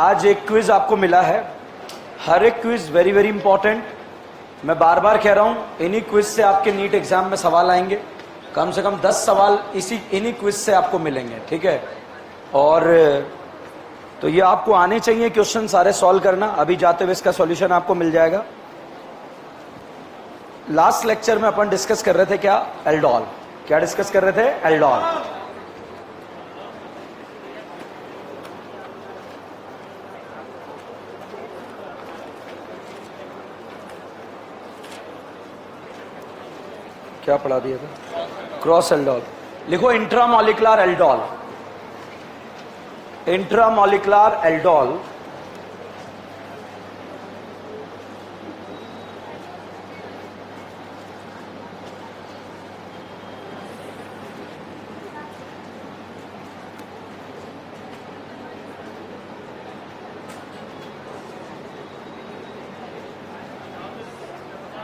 आज एक क्विज आपको मिला है। हर एक क्विज वेरी वेरी इंपॉर्टेंट। मैं बार बार कह रहा हूं, इन्हीं क्विज से आपके नीट एग्जाम में सवाल आएंगे। कम से कम 10 सवाल इन्हीं क्विज से आपको मिलेंगे, ठीक है। और तो ये आपको आने चाहिए क्वेश्चन सारे सॉल्व करना। अभी जाते हुए इसका सॉल्यूशन आपको मिल जाएगा। लास्ट लेक्चर में अपन डिस्कस कर रहे थे क्या? एल्डोल। क्या डिस्कस कर रहे थे? एल्डोल। क्या पढ़ा दिया था? Cross aldol. लिखो intramolecular aldol. Intramolecular aldol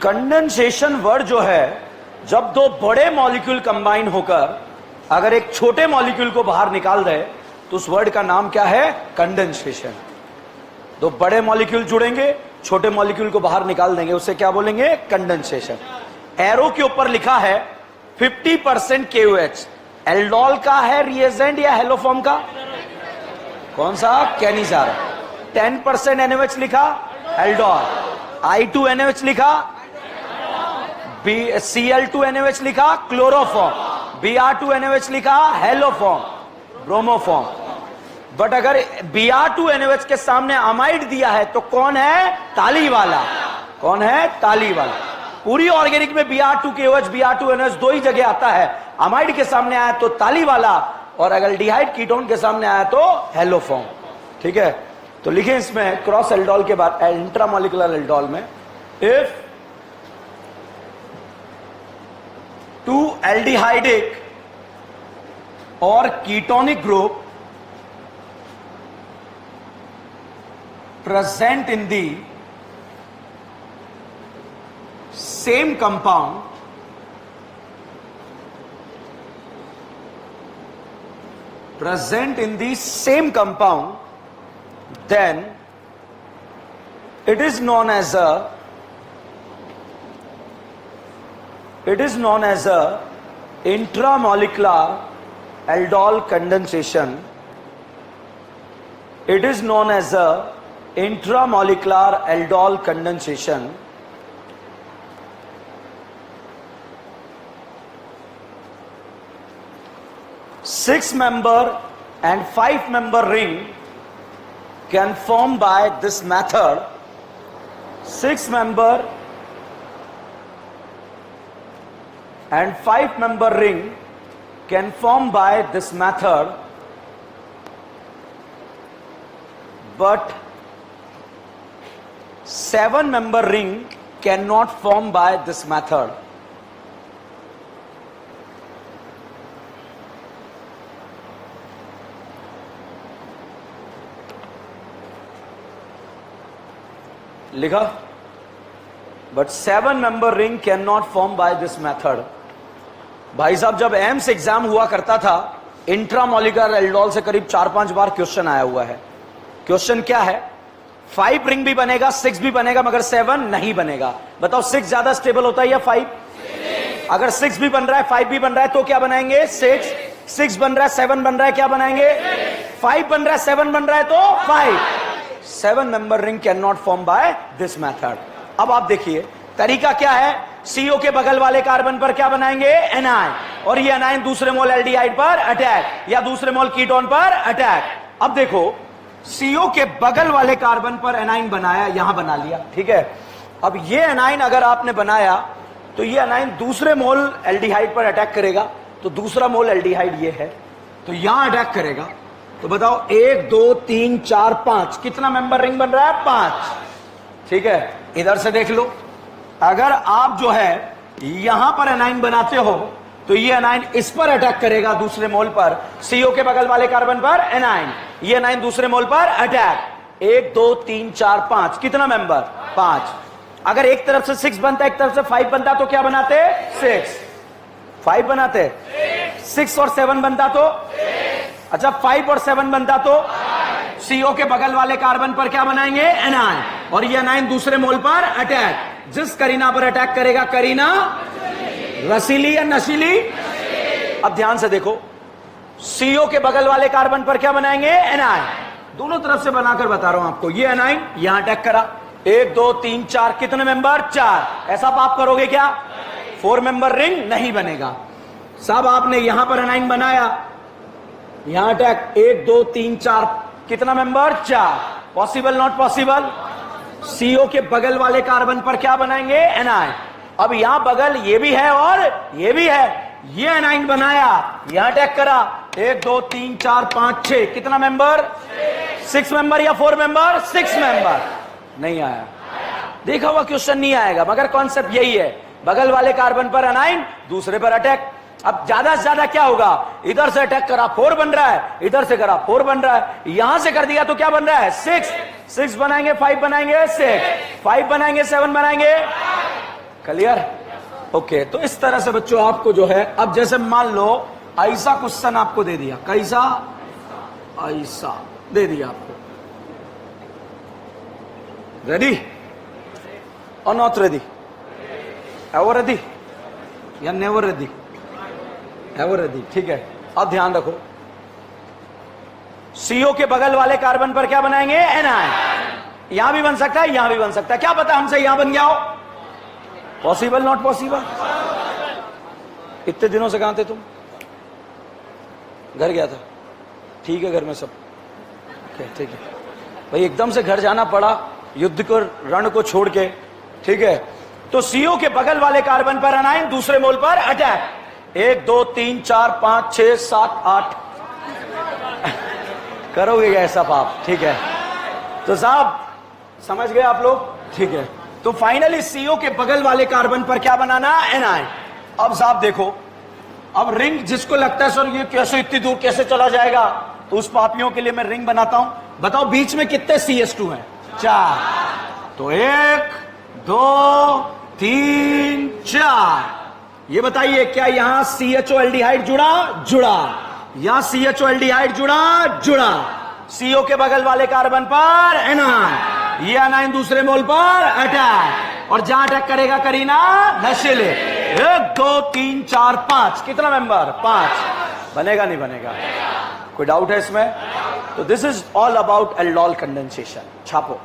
condensation word जो है, जब दो बड़े मॉलिक्यूल कंबाइन होकर अगर एक छोटे मॉलिक्यूल को बाहर निकाल दे तो उस वर्ड का नाम क्या है? कंडेंसेशन। दो बड़े मॉलिक्यूल जुड़ेंगे, छोटे मॉलिक्यूल को बाहर निकाल देंगे, उसे क्या बोलेंगे? कंडेंसेशन। एरो के ऊपर लिखा है 50% KOH। एल्डोल का है रिएजेंट या हेलोफॉर्म का? कौन सा? कैनिजार। 10% NaOH लिखा, एल्डोल। I2NaOH लिखा, Cl2NaOH लिखा, क्लोरोफॉर्म। Br2NaOH लिखा, हेलोफॉर्म, ब्रोमोफॉर्म। बट अगर Br2NaOH के सामने अमाइड दिया है तो कौन है? ताली वाला। कौन है? ताली वाला। पूरी ऑर्गेनिक में Br2KOH, Br2NaOH दो ही जगह आता है। अमाइड के सामने आया तो ताली वाला, और अगर एल्डिहाइड कीटोन के सामने आया तो हेलोफॉर्म, ठीक है। तो लिखें इसमें क्रॉस एल्डोल के बाद इंट्रामोलिकुलर एल्डोल में, if two aldehydic or ketonic group present in the same compound, then it is known as a intramolecular aldol condensation. It is known as a intramolecular aldol condensation. Six-member and five-member ring can form by this method. Six-member and five-member ring can form by this method, but seven-member ring cannot form by this method. लिखा? But seven-member ring cannot form by this method. भाई साहब, जब AIIMS exam हुआ करता था, intramolecular aldol से करीब 4-5 बार question आया हुआ है। क्वेश्चन क्या है? 5 रिंग भी बनेगा, 6 भी बनेगा, मगर 7 नहीं बनेगा। बताओ 6 ज्यादा स्टेबल होता है या 5? अगर 6 भी बन रहा है, 5 भी बन रहा है, तो क्या बनाएंगे? 6 बन रहा है, 7 बन रहा है, क्या बनाएंगे? 5 बन रहा है, 7 बन रहा है, तो 5। 7-member ring cannot form by this method. अब आप देखिए तरीका क्या है। CO के बगल वाले कार्बन पर क्या बनाएंगे? एनाइन, और ये एनाइन दूसरे मोल एल्डिहाइड पर अटैक या दूसरे मोल कीटोन पर अटैक। अब देखो CO के बगल वाले कार्बन पर एनाइन बनाया, यहां बना लिया, ठीक है। अब ये एनाइन अगर आपने बनाया तो ये एनाइन दूसरे मोल एल्डिहाइड पर अटैक करेगा, तो दूसरा मोल एल्डिहाइड ये है, तो यहां अटैक करेगा। तो बताओ 1 2 3 4 5 कितना मेंबर रिंग बन रहा है? 5, ठीक है। इधर से देख लो, अगर आप जो है यहां पर एनाइन बनाते हो तो ये एनाइन इस पर अटैक करेगा दूसरे मोल पर, CO के बगल वाले कार्बन पर एनाइन, ये एनाइन दूसरे मोल पर अटैक। 1 2 3 4 5 कितना मेंबर? 5। अगर एक तरफ से 6 बनता है, एक तरफ से 5 बनता, तो क्या बनाते? 6। 5 बनाते। 6 और 7 बनता तो अच्छा 5 और 7 बनता तो सीओ के बगल वाले कार्बन पर क्या बनाएंगे? एनायन, और ये एनायन दूसरे मोल पर अटैक। जिस करीना पर अटैक करेगा, करीना रसीली या नशीली? अब ध्यान से देखो, सीओ के बगल वाले कार्बन पर क्या बनाएंगे? एनायन। दोनों तरफ से बनाकर बता रहा हूं आपको। ये एनायन यहां अटैक करा, 1 2 3 4, कितने मेंबर? 4। ऐसा आप करोगे क्या? 4 मेंबर रिंग नहीं बनेगा साहब। आपने यहां पर एनायन बनाया, यहां अटैक, 1 2 3 4, कितना member? 4। Possible not possible? CO के बगल वाले कार्बन पर क्या बनाएंगे? एनायन। अब यहां बगल ये भी है और ये भी है, ये एनायन बनाया, यहां अटैक करा, 1 2 3 4 5 6, कितना मेंबर? 6 मेंबर या 4 मेंबर? 6 मेंबर। नहीं आया, देखा हुआ क्वेश्चन नहीं आएगा, मगर कॉन्सेप्ट यही है। बगल वाले कार्बन पर एनायन, दूसरे पर अटैक। अब ज्यादा से ज्यादा क्या होगा? इधर से अटैक करा, 4 बन रहा है, इधर से करा 4 बन रहा है, यहां से कर दिया तो क्या बन रहा है? 6। 6 बनाएंगे, 5 बनाएंगे, 6, 5 बनाएंगे, 7 बनाएंगे। क्लियर? ओके, तो इस तरह से बच्चों आपको जो है, अब जैसे मान लो ऐसा क्वेश्चन आपको दे दिया, कैसा? ऐसा दे दिया आपको। रेडी और नॉट रेडी? एवर रेडी या नेवर रेडी? एवर रेडी, ठीक है। अब ध्यान रखो, सीओ के बगल वाले कार्बन पर क्या बनाएंगे? एनायन। यहां भी बन सकता है, यहां भी बन सकता है, क्या पता हमसे यहां बन गया हो। Possible not possible? इतने दिनों से कहां थे तुम? घर गया था, ठीक है, घर में सब ठीक है भाई। एकदम से घर जाना पड़ा, युद्ध को, रण को छोड़ के, ठीक है। तो सीओ के बगल वाले कार्बन पर एनायन, दूसरे मोल पर अटैक, 1 2 3 4 5 6 7 8। करोगे क्या सब आप? ठीक है, तो साहब समझ गए आप लोग? ठीक है, तो फाइनली सीओ के बगल वाले कार्बन पर क्या बनाना? एनायन। अब साहब देखो, अब रिंग जिसको लगता है सर ये कैसे इतनी दूर कैसे चला जाएगा, तो उस पापियों के लिए मैं रिंग बनाता हूं। बताओ बीच में कितने CH2 हैं? 4। तो 1 2 3 4। ये बताइए क्या यहां CHO एल्डिहाइड जुड़ा? जुड़ा। यहां CHO एल्डिहाइड जुड़ा? जुड़ा। सीओ के बगल वाले कार्बन पर एनायन, ये एनायन दूसरे मोल पर अटैक, और जहां अटैक करेगा करीना नशीले। 1 2 3 4 5, कितना मेंबर? 5। बनेगा नहीं बनेगा? कोई डाउट है इसमें? तो this is all about aldol condensation. छापो।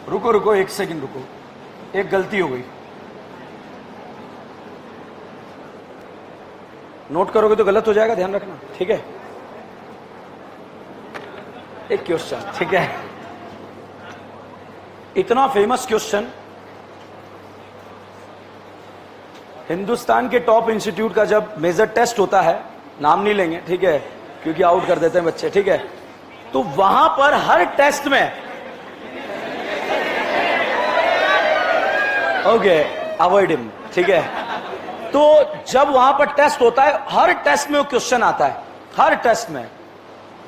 रुको रुको, 1 सेकंड रुको, एक गलती हो गई। नोट करोगे तो गलत हो जाएगा, ध्यान रखना, ठीक है। एक क्वेश्चन, ठीक है, इतना फेमस क्वेश्चन, हिंदुस्तान के टॉप इंस्टीट्यूट का जब मेजर टेस्ट होता है, नाम नहीं लेंगे, ठीक है, क्योंकि आउट कर देते हैं बच्चे, ठीक है, तो वहां पर हर टेस्ट में, ओके, अवॉइड हिम, ठीक है, तो जब वहां पर टेस्ट होता है, हर टेस्ट में वो क्वेश्चन आता है, हर टेस्ट में,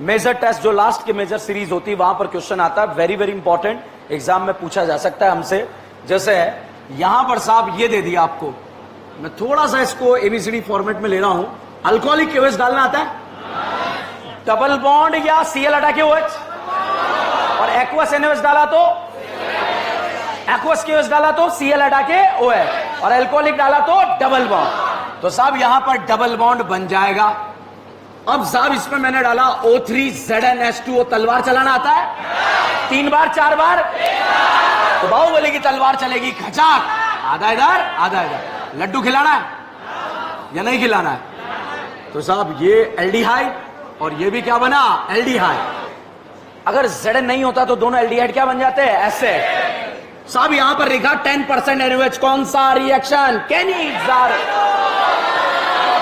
मेजर टेस्ट जो लास्ट के मेजर सीरीज होती है वहां पर क्वेश्चन आता है, वेरी वेरी इंपॉर्टेंट, एग्जाम में पूछा जा सकता है हमसे। जैसे यहां पर साहब ये दे दिया आपको, मैं थोड़ा सा इसको एबीसीडी फॉर्मेट में ले रहा हूं, अल्कोहलिक केवस डालना आता है? डबल बॉन्ड या Cl हटा के OH, और एक्वस NaOH डाला तो, एक्वस केवस डाला तो Cl हटा के OH, और अल्कोहलिक डाला तो डबल बॉन्ड, तो साहब यहां पर डबल बॉन्ड बन जाएगा। अब साहब इसमें मैंने डाला O3ZnH2O, तलवार चलाना आता है? 3 बार 4 बार? तो बाहुबली की तलवार चलेगी खचाक, आधा इधर आधा इधर। लड्डू खिलाना है या नहीं खिलाना है? तो साहब ये एल्डिहाइड और ये भी क्या बना? एल्डिहाइड। अगर Zn नहीं होता तो दोनों एल्डिहाइड क्या बन जाते हैं? एसिड। साहब यहां पर लिखा 10% NaOH, कौन सा रिएक्शन? केनिज़ार,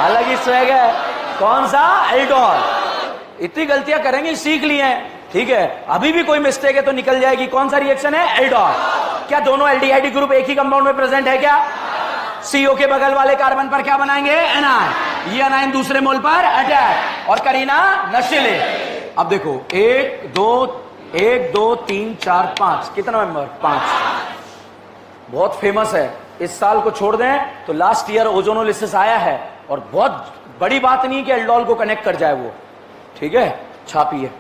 अलग ही स्वैग है, कौन सा? एल्डोल। इतनी गलतियां करेंगे, सीख लिए हैं, ठीक है, अभी भी कोई मिस्टेक है तो निकल जाएगी। कौन सा रिएक्शन है? एल्डोल। क्या दोनों एल्डिहाइड ग्रुप एक ही कंपाउंड में प्रेजेंट है क्या? सीओ के बगल वाले कार्बन पर क्या बनाएंगे? एनायन। ये एनायन दूसरे मोल पर अटैक, और करीना नशीले। अब देखो 1 2 1 2 3 4 5, कितना मेंबर? 5। बहुत फेमस है, इस साल को छोड़ दें तो लास्ट ईयर ओजोनोलिसिस आया है, और बहुत बड़ी बात नहीं कि एल्डोल को कनेक्ट कर जाए वो, ठीक है। छापिए।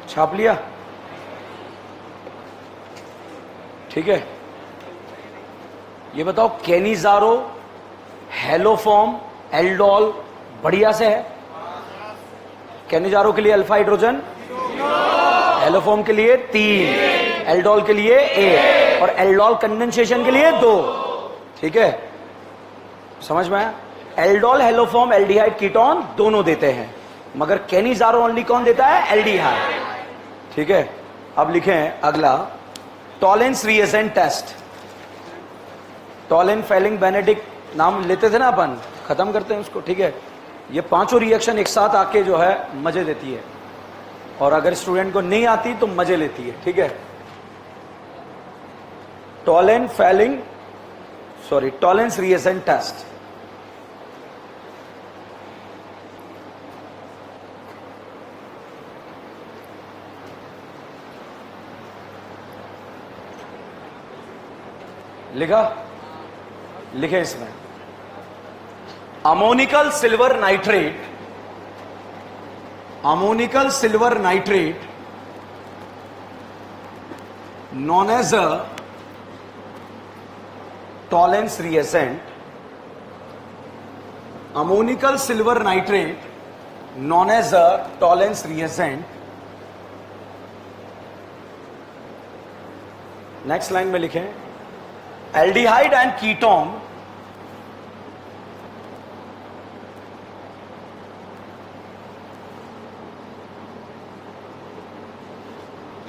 छाप लिया? ठीक है। ये बताओ, केनिजारो, हेलोफॉर्म, एल्डोल बढ़िया से है? केनिजारो के लिए अल्फा हाइड्रोजन, हेलोफॉर्म के लिए 3, एल्डोल के लिए 1, और एल्डोल कंडेंसेशन के लिए 2। ठीक है, समझ में आया? एल्डोल, हेलोफॉर्म, एल्डिहाइड, कीटोन दोनों देते हैं, मगर केनिजारो ओनली कौन देता है? एल्डिहाइड। ठीक है, अब लिखें अगला, Tollens reagent test. Tollen, Fehling, Benedict नाम लेते थे ना अपन, खत्म करते हैं उसको। ठीक है, ये पांचों रिएक्शन एक साथ आके जो है मजे देती है, और अगर स्टूडेंट को नहीं आती तो मजे लेती है। ठीक है, Tollen Fehling Tollens reagent test. लिखा? लिखे इसमें, ammoniacal silver nitrate, ammoniacal silver nitrate known as a tollens reagent, ammonical silver nitrate known as a tollens reagent। Next line में लिखें, aldehyde and ketone,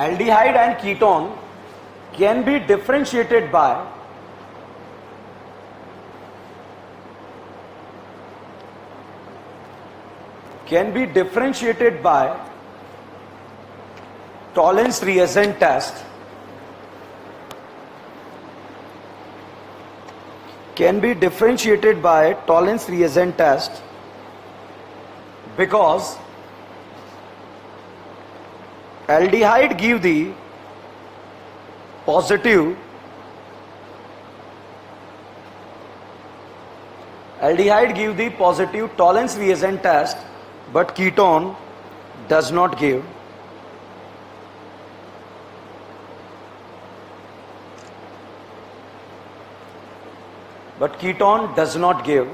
aldehyde and ketone can be differentiated by Tollens reagent test, can be differentiated by Tollens reagent test because aldehyde give the positive, Tollens reagent test, but ketone does not give। But ketone does not give।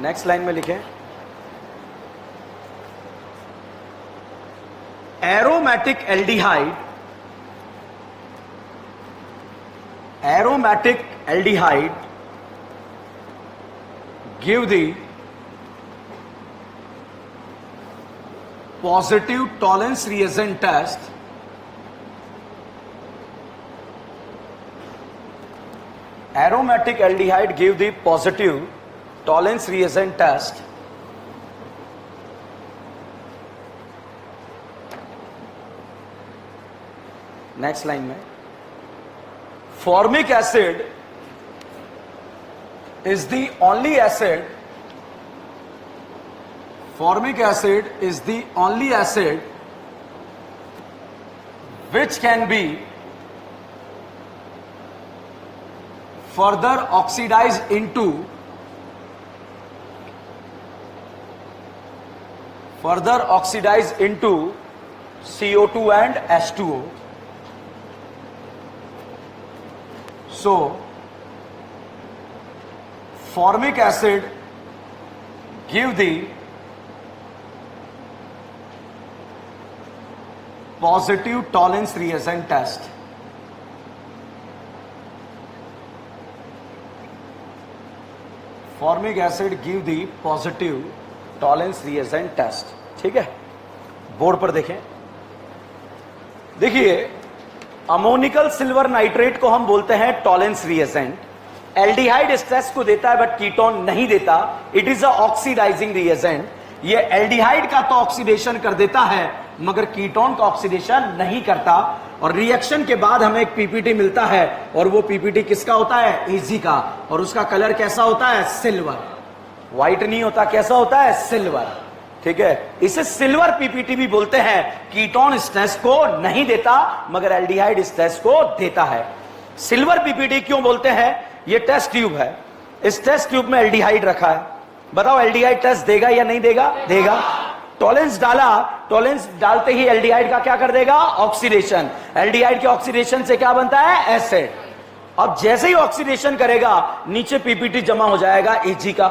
Next line में लिखें, aromatic aldehyde give the positive Tollens reagent test, aromatic aldehyde give the positive Tollens reagent test next line में, formic acid is the only acid, formic acid is the only acid which can be further oxidized into CO2 and H2O। So formic acid give the positive Tollens reagent test। Formic acid give the positive Tollens reagent test. ठीक है, board पर देखें, देखिए ammoniacal silver nitrate को हम बोलते हैं Tollens reagent. Aldehyde इस टेस्ट को देता है बट कीटोन नहीं देता। It is a oxidizing reagent. ये एल्डिहाइड का तो ऑक्सीडेशन कर देता है मगर कीटोन का ऑक्सीडेशन नहीं करता। और रिएक्शन के बाद हमें एक पीपीटी मिलता है और वो पीपीटी किसका होता है? एजी का। और उसका कलर कैसा होता है? सिल्वर। व्हाइट नहीं होता, कैसा होता है? सिल्वर। ठीक है, इसे सिल्वर पीपीटी भी बोलते हैं। कीटोन इस टेस्ट को नहीं देता मगर एल्डिहाइड इस टेस्ट को देता है। सिल्वर पीपीटी क्यों बोलते हैं? ये टेस्ट ट्यूब है, इस टेस्ट ट्यूब में एल्डिहाइड रखा है। बताओ एल्डिहाइड टेस्ट देगा या नहीं देगा? देगा। टॉलेंस डाला, टॉलेंस डालते ही एल्डिहाइड का क्या कर देगा? ऑक्सीडेशन। एल्डिहाइड के ऑक्सीडेशन से क्या बनता है? एसिड। अब जैसे ही ऑक्सीडेशन करेगा नीचे पीपीटी जमा हो जाएगा एजी का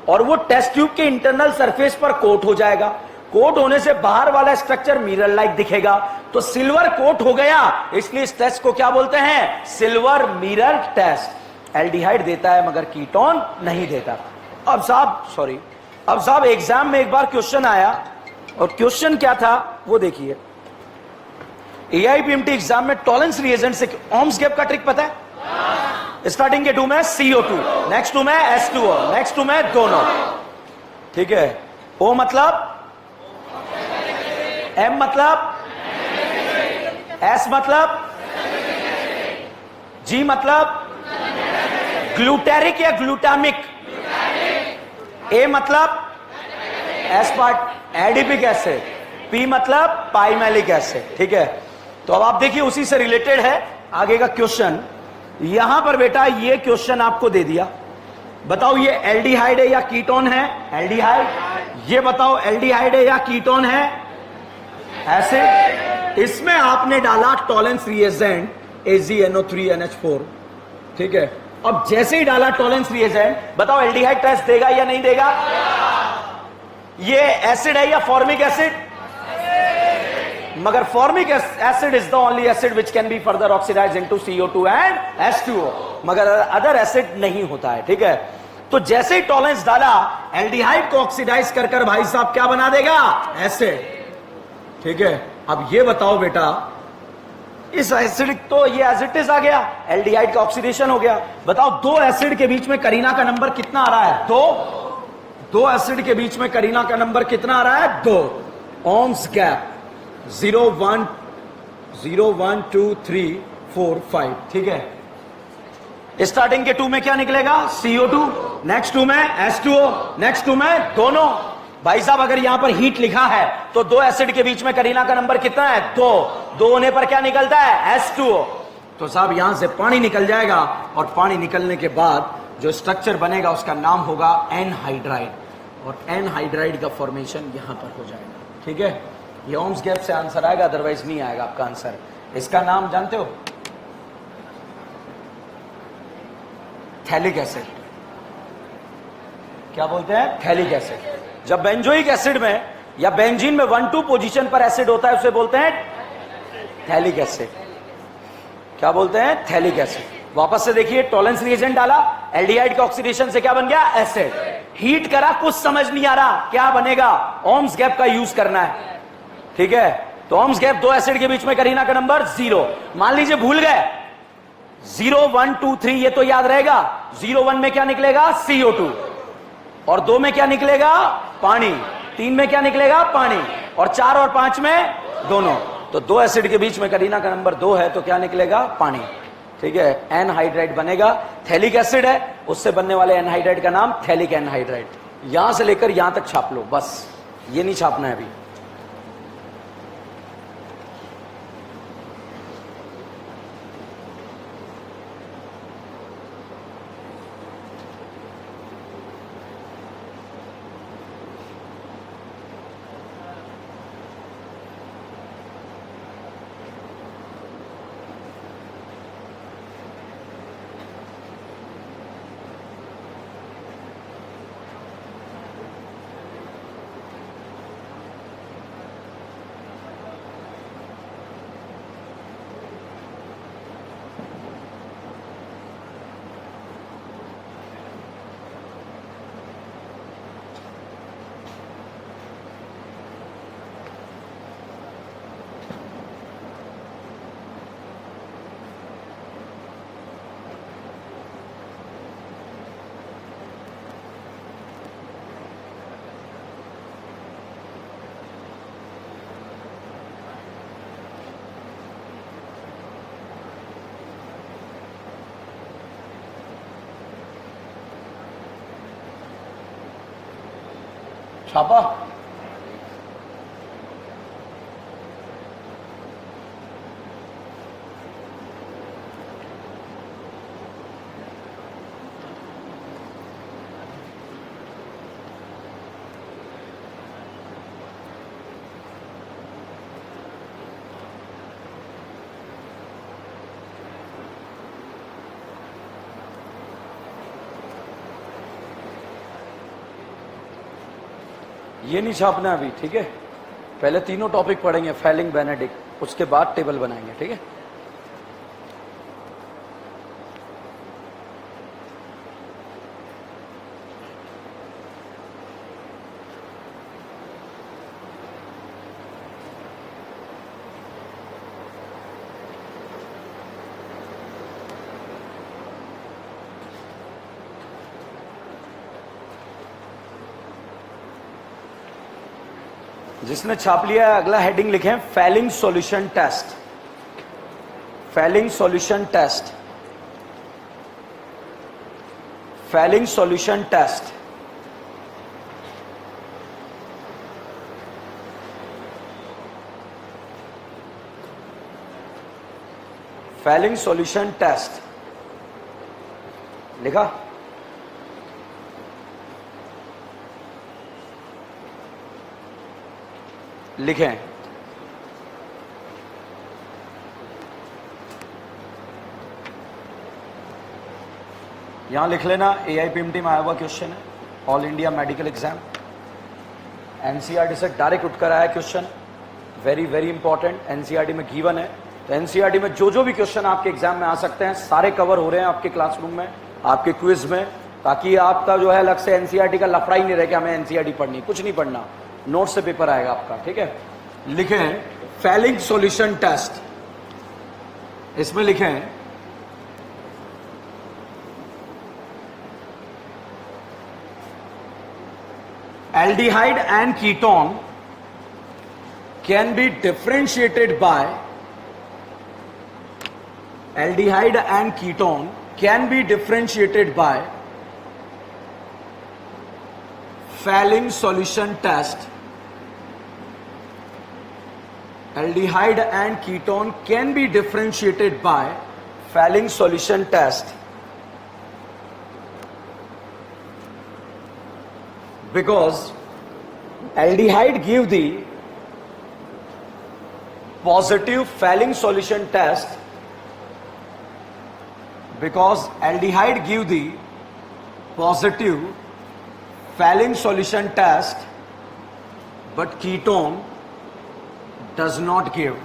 और वो टेस्ट ट्यूब के इंटरनल सरफेस पर कोट हो जाएगा। कोट होने से बाहर वाला स्ट्रक्चर मिरर लाइक दिखेगा। तो सिल्वर कोट हो गया, इसलिए इस टेस्ट को क्या बोलते हैं? Silver mirror test. एल्डिहाइड देता है मगर कीटोन नहीं देता। अब साहब एग्जाम में एक बार क्वेश्चन आया और क्वेश्चन क्या था वो देखिए। एआईपीएमटी एग्जाम में टॉलेंस रिएजेंट से ओम्स गैप का ट्रिक पता है? स्टार्टिंग के 2 में CO2, नेक्स्ट 2 में H2O, नेक्स्ट 2 में दोनों। ठीक है, O मतलब, M मतलब, S मतलब, G मतलब ग्लूटेरिक या ग्लूटामिक, A मतलब एस्पार्ट एडिपिक एसिड, P मतलब पाइमेलिक एसिड। ठीक है, तो अब आप देखिए उसी से रिलेटेड है आगे का क्वेश्चन। यहां पर बेटा ये क्वेश्चन आपको दे दिया, बताओ ये एल्डिहाइड है या कीटोन है? एल्डिहाइड। ये बताओ एल्डिहाइड है या कीटोन है? एसिड। इसमें आपने डाला टॉलेंस रिएजेंट AgNO3NH4। ठीक है, अब जैसे ही डाला टॉलेंस रिएजेंट, बताओ एल्डिहाइड टेस्ट देगा या नहीं देगा? ये एसिड है या फॉर्मिक एसिड? मगर formic acid is the only acid which can be further oxidize into CO2 and H2O, मगर अदर एसिड नहीं होता है। ठीक है, तो जैसे ही टॉलेंस डाला एल्डिहाइड को ऑक्सीडाइज कर कर भाई साहब क्या बना देगा? एसिड। ठीक है, अब ये बताओ बेटा इस एसिडिक तो ये एज इट इज आ गया, एल्डिहाइड का ऑक्सीडेशन हो गया। बताओ दो एसिड के बीच में करीना का नंबर कितना आ रहा है? 2। दो एसिड के बीच में करीना का नंबर कितना आ रहा है? 2। Ohms gap 0 1 2 3 4 5। ठीक है, स्टार्टिंग के 2 में क्या निकलेगा? CO2, नेक्स्ट 2 में H2O, नेक्स्ट 2 में दोनों। भाई साहब अगर यहां पर हीट लिखा है तो दो एसिड के बीच में करीना का नंबर कितना है? 2। 2 होने पर क्या निकलता है? H2O। तो साहब यहां से पानी निकल जाएगा और पानी निकलने के बाद जो स्ट्रक्चर बनेगा उसका नाम होगा एनहाइड्राइड, और एनहाइड्राइड का फॉर्मेशन यहां पर हो जाएगा। ठीक है, ये ओम्स गैप से आंसर आएगा, अदरवाइज नहीं आएगा आपका आंसर। इसका नाम जानते हो? Phthalic acid. क्या बोलते हैं? Phthalic acid. जब बेंजोइक एसिड में या बेंजीन में 1-2 पोजीशन पर एसिड होता है उसे बोलते हैं थैलिक एसिड। क्या बोलते हैं? Phthalic acid. वापस से देखिए, टॉलेंस रिएजेंट डाला, एल्डिहाइड के ऑक्सीडेशन से क्या बन गया? एसिड। हीट करा, कुछ समझ नहीं आ रहा क्या बनेगा? ओम्स गैप का यूज करना है। ठीक है, तो ओम्स गैप दो एसिड के बीच में करीना का नंबर 0। मान लीजिए भूल गए 0 1 2 3, ये तो याद रहेगा। 0 1 में क्या निकलेगा? CO2, और 2 में क्या निकलेगा? पानी। 3 में क्या निकलेगा? पानी। और 4 और 5 में दोनों। तो दो एसिड के बीच में करीना का नंबर 2 है तो क्या निकलेगा? पानी। ठीक है, एनहाइड्राइड बनेगा। थैलिक एसिड है, उससे बनने वाले एनहाइड्राइड का नाम थैलिक एनहाइड्राइड। यहां से लेकर यहां तक छाप लो, बस ये नहीं छापना है अभी। छापा। ये नहीं छापना अभी, ठीक है। पहले तीनों टॉपिक पढ़ेंगे, फेलिंग, बेनेडिक्ट, उसके बाद टेबल बनाएंगे, ठीक है। जिसने छाप लिया है अगला हेडिंग लिखें, Fehling solution test. Fehling solution test. Fehling solution test. Fehling solution test लिखा। लिखें, यहां लिख लेना AIPMT में आया हुआ क्वेश्चन है, all India medical exam, NCERT से डायरेक्ट उठकर आया question, very very important. NCERT में गिवन है, तो NCERT में जो भी क्वेश्चन आपके एग्जाम में आ सकते हैं सारे कवर हो रहे हैं आपके क्लासरूम में, आपके क्विज में, ताकि आपका जो है अलग से NCERT का लफड़ा ही नहीं रहे कि हमें NCERT पढ़नी, कुछ नहीं पढ़ना, नोट से पेपर आएगा आपका, ठीक है। लिखें फेलिंग सॉल्यूशन टेस्ट। इसमें लिखें aldehyde and ketone can be differentiated by, aldehyde and ketone can be differentiated by Fehling solution test. Aldehyde and ketone can be differentiated by Fehling solution test because aldehyde give the positive Fehling solution test, because aldehyde give the positive Fehling solution test but ketone does not give.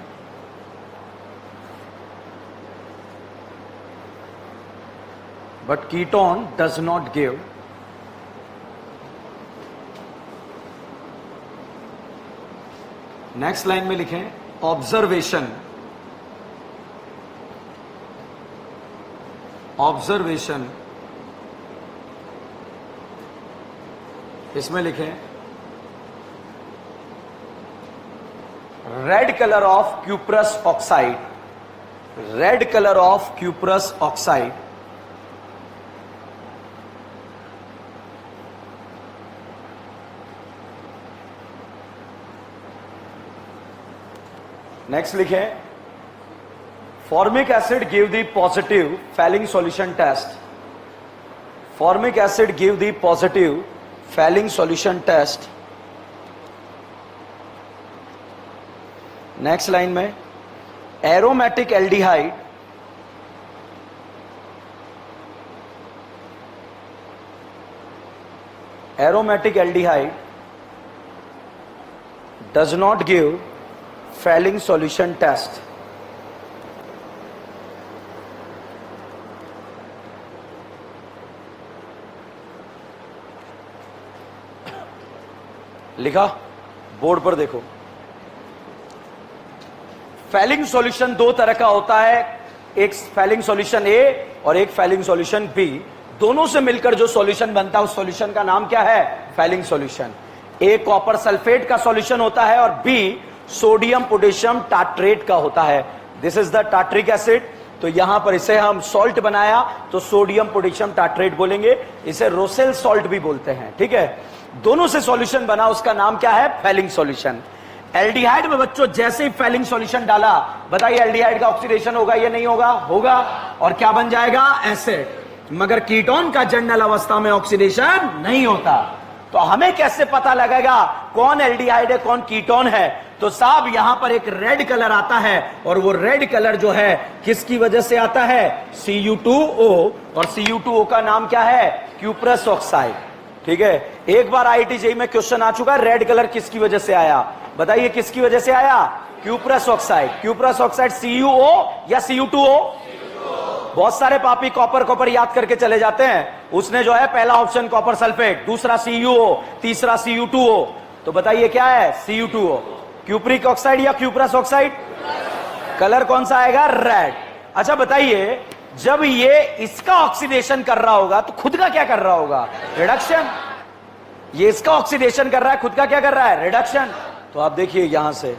But ketone does not give. Next line में लिखें observation. Observation, इसमें लिखें red colour of cuprous oxide, red colour of cuprous oxide next लिखें formic acid give the positive Fehling solution test, formic acid give the positive Fehling solution test. Next line में aromatic aldehyde, aromatic aldehyde does not give Fehling solution test. लिखा, board पर देखो। Fehling solution दो तरह का होता है, एक फेलिंग सॉल्यूशन ए और एक फेलिंग सॉल्यूशन बी। दोनों से मिलकर जो सॉल्यूशन बनता है उस सॉल्यूशन का नाम क्या है? Fehling solution. A copper sulphate का सॉल्यूशन होता है और बी सोडियम पोटेशियम टाट्रेट का होता है। This is the tartaric acid. तो यहां पर इसे हम सॉल्ट बनाया तो सोडियम पोटेशियम टाट्रेट बोलेंगे, इसे रोसेल सॉल्ट भी बोलते हैं, ठीक है। दोनों से सॉल्यूशन बना, उसका नाम क्या है? Fehling solution. एल्डिहाइड में बच्चों जैसे ही फेलिंग सॉल्यूशन डाला, बताइए एल्डिहाइड का ऑक्सीडेशन होगा या नहीं होगा? होगा। और क्या बन जाएगा? एसिड। मगर कीटोन का जनरल अवस्था में ऑक्सीडेशन नहीं होता। तो हमें कैसे पता लगेगा कौन एल्डिहाइड है कौन कीटोन है? तो साहब यहां पर एक रेड कलर आता है, और वो रेड कलर जो है किसकी वजह से आता है? Cu2O। और Cu2O का नाम क्या है? Cuprous oxide. ठीक है, एक बार IIT JEE में क्वेश्चन आ चुका है, रेड कलर किसकी वजह से आया? बताइए किसकी वजह से आया? Cuprous oxide. Cuprous oxide CuO या Cu2O? बहुत सारे पापी कॉपर कॉपर याद करके चले जाते हैं। उसने जो है पहला ऑप्शन कॉपर सल्फेट, दूसरा CuO, तीसरा Cu2O। तो बताइए क्या है? Cu2O। क्यूप्रिक ऑक्साइड या क्यूप्रस ऑक्साइड? कलर कौन सा आएगा? रेड। अच्छा बताइए, जब ये इसका ऑक्सीडेशन कर रहा होगा तो खुद का क्या कर रहा होगा? रिडक्शन। ये इसका ऑक्सीडेशन कर रहा है, खुद का क्या कर रहा है? रिडक्शन। तो आप देखिए यहां से,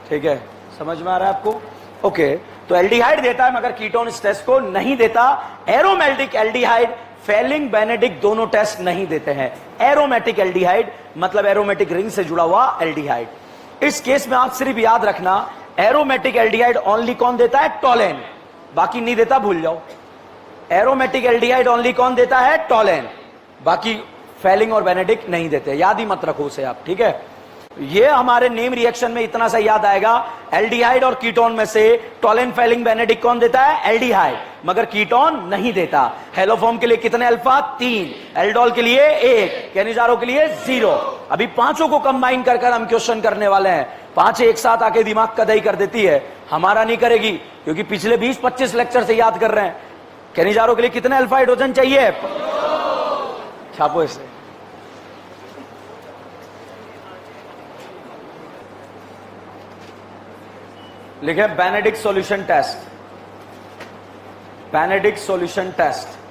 ठीक है, समझ में आ रहा है आपको? ओके, तो एल्डिहाइड देता है मगर कीटोन इस टेस्ट को नहीं देता। एरोमेटिक एल्डिहाइड, फेलिंग बेनेडिक्ट दोनों टेस्ट नहीं देते हैं। एरोमेटिक एल्डिहाइड मतलब एरोमेटिक रिंग से जुड़ा हुआ एल्डिहाइड। इस केस में आप सिर्फ याद रखना, एरोमेटिक एल्डिहाइड ओनली कौन देता है? टोलेन। बाकी नहीं देता, भूल जाओ। एरोमेटिक एल्डिहाइड ओनली कौन देता है? टोलेन। बाकी फेलिंग और बेनेडिक्ट नहीं देते, याद ही मत रखो उसे आप, ठीक है? ये हमारे नेम रिएक्शन में इतना सा याद आएगा, एल्डिहाइड और कीटोन में से टोलेन फेलिंग बेनेडिक्ट कौन देता है? एल्डिहाइड, मगर कीटोन नहीं देता। हेलोफॉर्म के लिए कितने अल्फा? 3, एल्डोल के लिए 1, कैनिजारो के लिए 0। अभी पांचों को कंबाइन कर हम क्वेश्चन करने वाले हैं। 5 एक साथ आके दिमाग कदाई कर देती है, हमारा नहीं करेगी, क्योंकि पिछले 20-25 लेक्चर से याद कर रहे हैं। कैनिजारो के लिए कितने अल्फा हाइड्रोजन चाहिए? छापो इसे। लिखे Benedict solution test. Benedict solution test.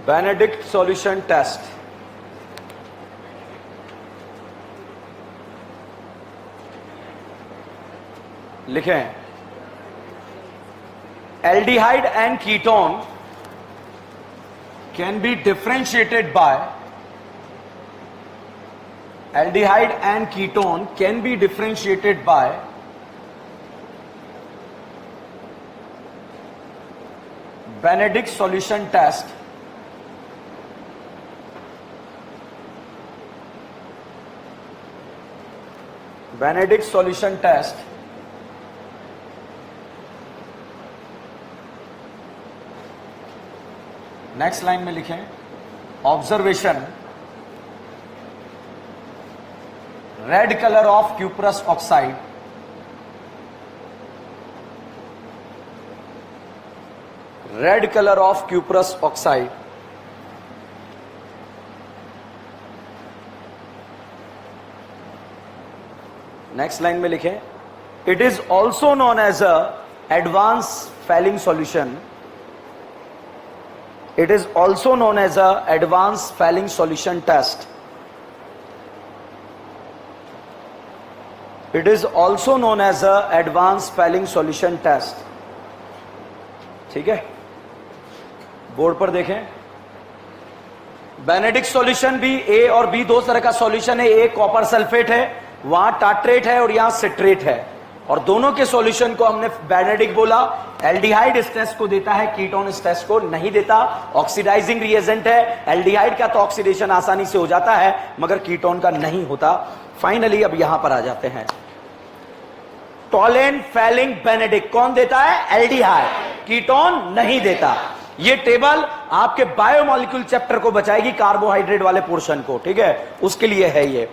Benedict solution test. लिखें, aldehyde and ketone can be differentiated by, aldehyde and ketone can be differentiated by Benedict solution test Benedict solution test next line में लिखें, observation, red colour of cuprous oxide, red colour of cuprous oxide next line में लिखें, it is also known as a advance Fehling solution, it is also known as a advanced failing solution test. It is also known as a advanced failing solution test. ठीक है, board पर देखें, Benedict solution भी ए और B दो तरह का solution है। ए कॉपर सल्फेट है, वहां टाट्रेट है और यहां सिट्रेट है, और दोनों के सॉल्यूशन को हमने बेनेडिक्ट बोला। एल्डिहाइड इस टेस्ट को देता है, कीटोन इस टेस्ट को नहीं देता। ऑक्सीडाइजिंग रिएजेंट है, एल्डिहाइड का तो ऑक्सीडेशन आसानी से हो जाता है मगर कीटोन का नहीं होता। फाइनली अब यहां पर आ जाते हैं, टोलेन फेलिंग बेनेडिक्ट कौन देता है? एल्डिहाइड, कीटोन नहीं देता। ये टेबल आपके बायोमोलिक्यूल चैप्टर को बचाएगी, कार्बोहाइड्रेट वाले पोर्शन को, ठीक है, उसके लिए है ये।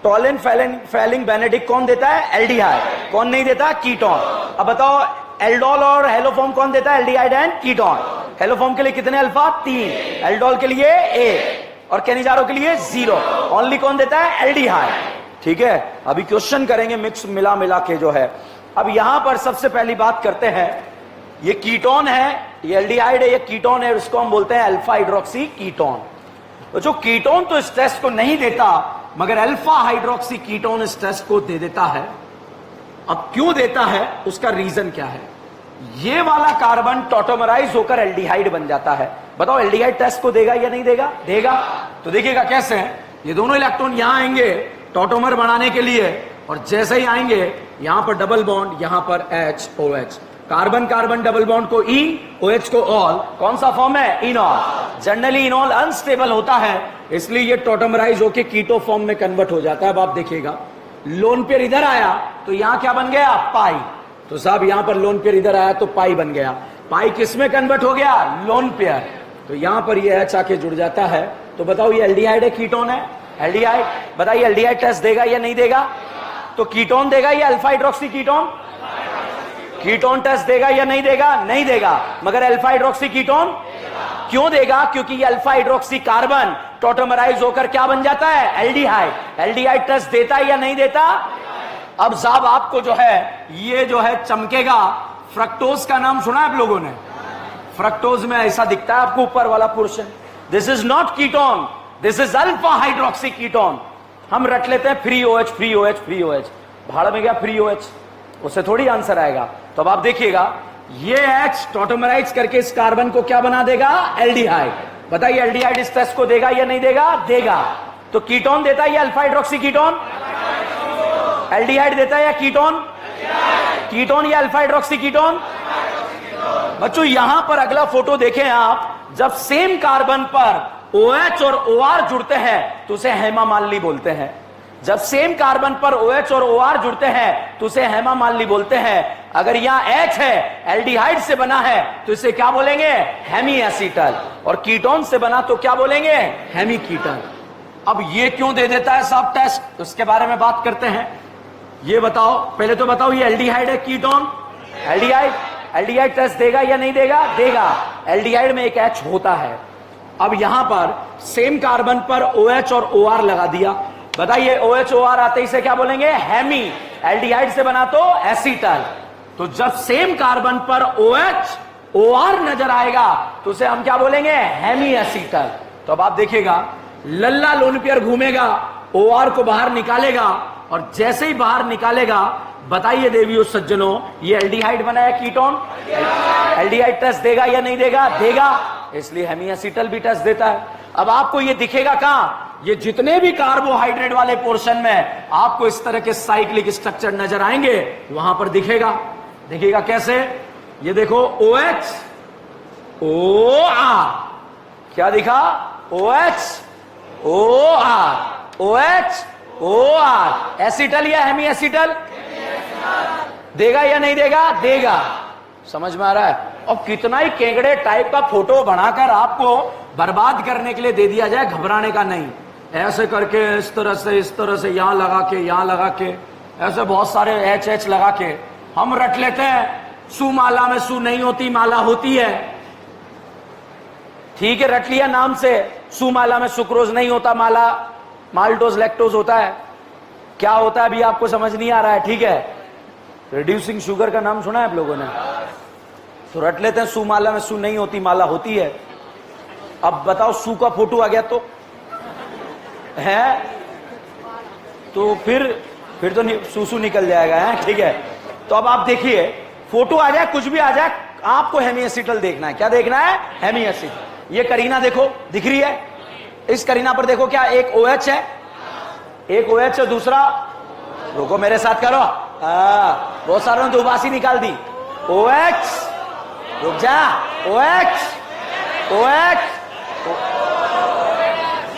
टोलेन फेलिंग बेनेडिक्ट कौन देता है? एल्डिहाइड। कौन नहीं देता? कीटोन। अब बताओ, एल्डोल और हेलोफॉर्म कौन देता है? Aldehyde and ketone. हेलोफॉर्म के लिए कितने अल्फा? 3, एल्डोल के लिए 1 और कैनिजारो के लिए 0। ओनली कौन देता है? एल्डिहाइड। ठीक है, अभी क्वेश्चन करेंगे मिक्स मिला मिला के जो है। अब यहां पर सबसे पहली बात करते हैं, ये कीटोन है, ये एल्डिहाइड है, ये कीटोन है, इसको हम बोलते हैं अल्फा हाइड्रोक्सी कीटोन। तो जो कीटोन तो इस टेस्ट को नहीं देता, मगर अल्फा हाइड्रोक्सी कीटोन इस टेस्ट को दे देता है। अब क्यों देता है, उसका रीजन क्या है? ये वाला कार्बन टॉटोमराइज होकर एल्डिहाइड बन जाता है। बताओ एल्डिहाइड टेस्ट को देगा या नहीं देगा? देगा। तो देखिएगा कैसे है, ये दोनों इलेक्ट्रॉन यहां आएंगे टॉटोमर बनाने के लिए, और जैसे ही आएंगे यहां पर डबल बॉन्ड, यहां पर H OH, carbon carbon double bond को इन, OH को ऑल, कौन सा फॉर्म है? इनॉल। जनरली इनॉल अनस्टेबल होता है, इसलिए ये टॉटोमराइज होकर कीटो फॉर्म में कन्वर्ट हो जाता है। अब आप देखिएगा लोन पेयर इधर आया तो यहां क्या बन गया? पाई। तो साहब यहां पर लोन पेयर इधर आया तो पाई बन गया। पाई किस में कन्वर्ट हो गया? Lone pair. तो यहां पर ये H आके जुड़ जाता है। तो बताओ ये एल्डिहाइड है कीटोन है? एल्डिहाइड। बताइए एल्डिहाइड टेस्ट देगा या नहीं देगा? तो कीटोन देगा या alpha hydroxy ketone? Ketone test देगा या नहीं देगा? नहीं देगा। मगर अल्फा हाइड्रोक्सी कीटोन क्यों देगा? क्योंकि ये अल्फा हाइड्रोक्सी कार्बन टॉटोमराइज होकर क्या बन जाता है? एल्डिहाइड। एल्डिहाइड टेस्ट देता है या नहीं देता? अब साहब आपको जो है ये जो है चमकेगा, फ्रक्टोज का नाम सुना है आप लोगों ने? फ्रक्टोज में ऐसा दिखता है आपको ऊपर वाला portion. This is not ketone, this is alpha hydroxy ketone. हम रट लेते हैं free OH free OH free OH, भाड़ में गया फ्री OH, उससे थोड़ी आंसर आएगा। तो अब आप देखिएगा ये H टॉटोमराइज करके इस कार्बन को क्या बना देगा? एल्डिहाइड। बताइए एल्डिहाइड इस टेस्ट को देगा या नहीं देगा? देगा। तो कीटोन देता है या अल्फा हाइड्रोक्सी कीटोन? एल्डिहाइड देता है या कीटोन? कीटोन या अल्फा हाइड्रोक्सी कीटोन? बच्चों यहां पर अगला फोटो देखें आप, जब सेम कार्बन पर OH और OR जुड़ते हैं तो उसे हेमामालिनी बोलते हैं। जब सेम कार्बन पर OH और OR जुड़ते हैं तो उसे हेमामालिनी बोलते हैं। अगर यहां H है, एल्डिहाइड से बना है, तो इसे क्या बोलेंगे? Hemi acetal. और कीटोन से बना तो क्या बोलेंगे? Hemi ketal. अब ये क्यों दे देता है साहब टेस्ट, उसके बारे में बात करते हैं। ये बताओ, पहले तो बताओ ये एल्डिहाइड है कीटोन? एल्डिहाइड। एल्डिहाइड टेस्ट देगा या नहीं देगा? देगा। एल्डिहाइड में एक H होता है। अब यहां पर सेम कार्बन पर OH और OR लगा दिया। बताइए OH OR आते ही से क्या बोलेंगे? हेमी। एल्डिहाइड से बना तो एसीटल। तो जब सेम कार्बन पर OH OR नजर आएगा तो उसे हम क्या बोलेंगे? Hemi acetal. तो अब आप देखिएगा लल्ला लोन पेयर घूमेगा, OR को बाहर निकालेगा, और जैसे ही बाहर निकालेगा, बताइए देवियों सज्जनों, ये एल्डिहाइड बना है कीटोन? एल्डिहाइड टेस्ट देगा या नहीं देगा? देगा। इसलिए हेमी एसीटल भी टेस्ट देता है। अब आपको ये दिखेगा कहां? ये जितने भी कार्बोहाइड्रेट वाले पोर्शन में आपको इस तरह के साइक्लिक स्ट्रक्चर नजर आएंगे, वहां पर दिखेगा। देखिएगा कैसे? ये देखो OH OR, क्या दिखा? OH OR OH OR। Acetal या हेमी एसीटल? देगा या नहीं देगा? देगा। समझ में आ रहा है? और कितना ही केंगड़े टाइप का फोटो बनाकर आपको बर्बाद करने के लिए दे दिया जाए, घबराने का नहीं। ऐसे करके इस तरह से यहां लगा के, यहां लगा के, ऐसे बहुत सारे HH लगा के हम रट लेते हैं। सुमाला में सु नहीं होती, माला होती है। ठीक है, रट लिया नाम से। सुमाला में सुक्रोज नहीं होता, माला माल्टोज लैक्टोज होता है। क्या होता है अभी आपको समझ नहीं आ रहा है? ठीक है, रिड्यूसिंग शुगर का नाम सुना है आप लोगों ने? तो रट लेते हैं सुमाला में सु नहीं होती, माला होती है। अब बताओ सु का फोटो आ गया तो है, तो फिर तो सुसु निकल जाएगा है। ठीक है, तो अब आप देखिए फोटो आ जाए, कुछ भी आ जाए, आपको हेमी एसीटल देखना है। क्या देखना है? Hemi acetal. ये करीना देखो, दिख रही है? इस करीना पर देखो, क्या एक OH है? एक OH है, दूसरा, रुको मेरे साथ करो, बहुत सारों ने तो उबासी निकाल दी। OH, रुक जा, OH OH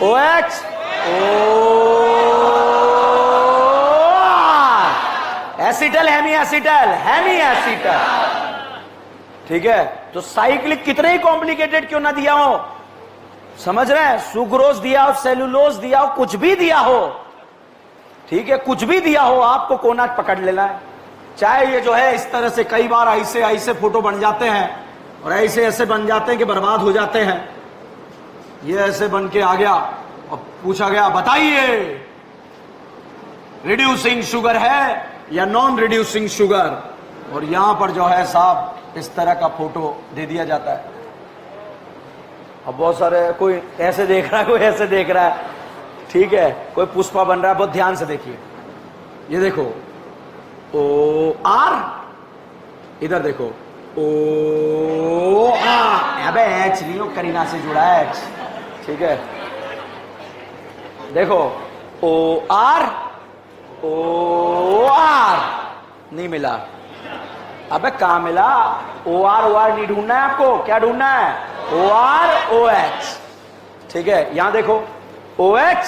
OH acetal, hemi acetal, hemi acetal. ठीक है, तो साइक्लिक कितने ही कॉम्प्लिकेटेड क्यों ना दिया हो, समझ रहे हैं? सुक्रोज दिया हो, सेलुलोज दिया हो, कुछ भी दिया हो, ठीक है, कुछ भी दिया हो, आपको कोना पकड़ लेना है। चाहे ये जो है इस तरह से कई बार ऐसे ऐसे फोटो बन जाते हैं और ऐसे ऐसे बन जाते हैं कि बर्बाद हो जाते हैं। ये ऐसे बन के आ गया और पूछा गया बताइए रिड्यूसिंग शुगर है या नॉन रिड्यूसिंग शुगर, और यहां पर जो है साहब इस तरह का फोटो दे दिया जाता है। अब बहुत सारे, कोई ऐसे देख रहा है, कोई ऐसे देख रहा है, ठीक है, कोई पुष्पा बन रहा है। बहुत ध्यान से देखिए, ये देखो ओ आर, इधर देखो ओ आर, अबे एच नहीं, वो करीना से जुड़ा है एच, ठीक है। देखो ओ आर नहीं मिला। अबे कहां मिला? ओ आर नहीं ढूंढना है आपको, क्या ढूंढना है? ओ आर ओ एच, ठीक है। यहां देखो ओ एच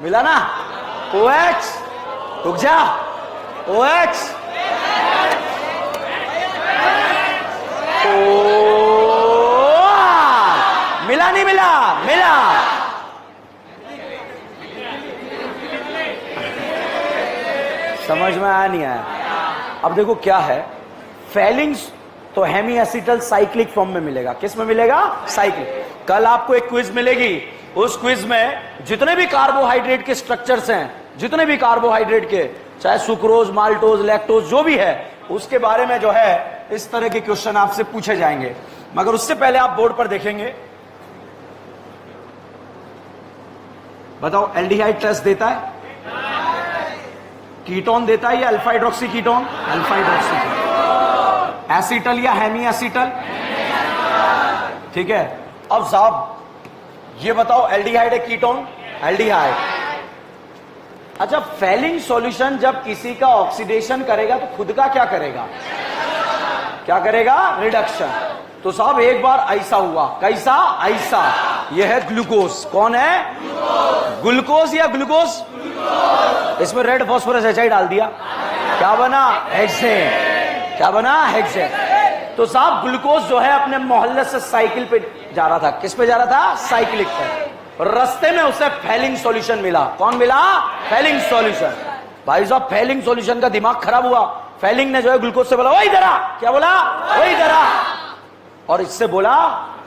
मिला ना, ओ एच, रुक जा, ओ एच, ओ आर, मिला नहीं मिला? मिला। समझ में आया नहीं आया? अब देखो क्या है, फेलिंग्स तो हेमी एसिटल साइक्लिक फॉर्म में मिलेगा। किस में मिलेगा? साइक्लिक। कल आपको एक क्विज मिलेगी, उस क्विज में जितने भी कार्बोहाइड्रेट के स्ट्रक्चर्स हैं, जितने भी कार्बोहाइड्रेट के, चाहे सुक्रोज, माल्टोज, लैक्टोज, जो भी है, उसके बारे में जो है इस तरह के क्वेश्चन आपसे पूछे जाएंगे। मगर उससे पहले आप बोर्ड पर देखेंगे, बताओ एल्डिहाइड टेस्ट देता है, कीटोन देता है या alpha hydroxy ketone? Alpha hydroxy ketone. Acetal या हेमी एसिटल? ठीक है। अब साहब ये बताओ, एल्डिहाइड है कीटोन? एल्डिहाइड। अच्छा, फेलिंग सॉल्यूशन जब किसी का ऑक्सीडेशन करेगा तो खुद का क्या करेगा? क्या करेगा? रिडक्शन। तो साहब एक बार ऐसा हुआ, कैसा? ऐसा। यह है ग्लूकोज। कौन है? ग्लूकोज या ग्लूकोज? इसमें रेड फास्फोरस एचाइड डाल दिया, क्या बना? हेक्सेन। क्या बना? हेक्सेन। तो साहब ग्लूकोज जो है अपने मोहल्ले से साइकिल पे जा रहा था। किस पे जा रहा था? साइकिलिक पे। रास्ते में उसे फेलिंग सॉल्यूशन मिला। कौन मिला? Fehling solution. भाई साहब फेलिंग सॉल्यूशन का दिमाग खराब हुआ। फेलिंग ने जो है ग्लूकोज से बोला, ओ इधर आ। क्या बोला? ओ इधर आ। और इससे बोला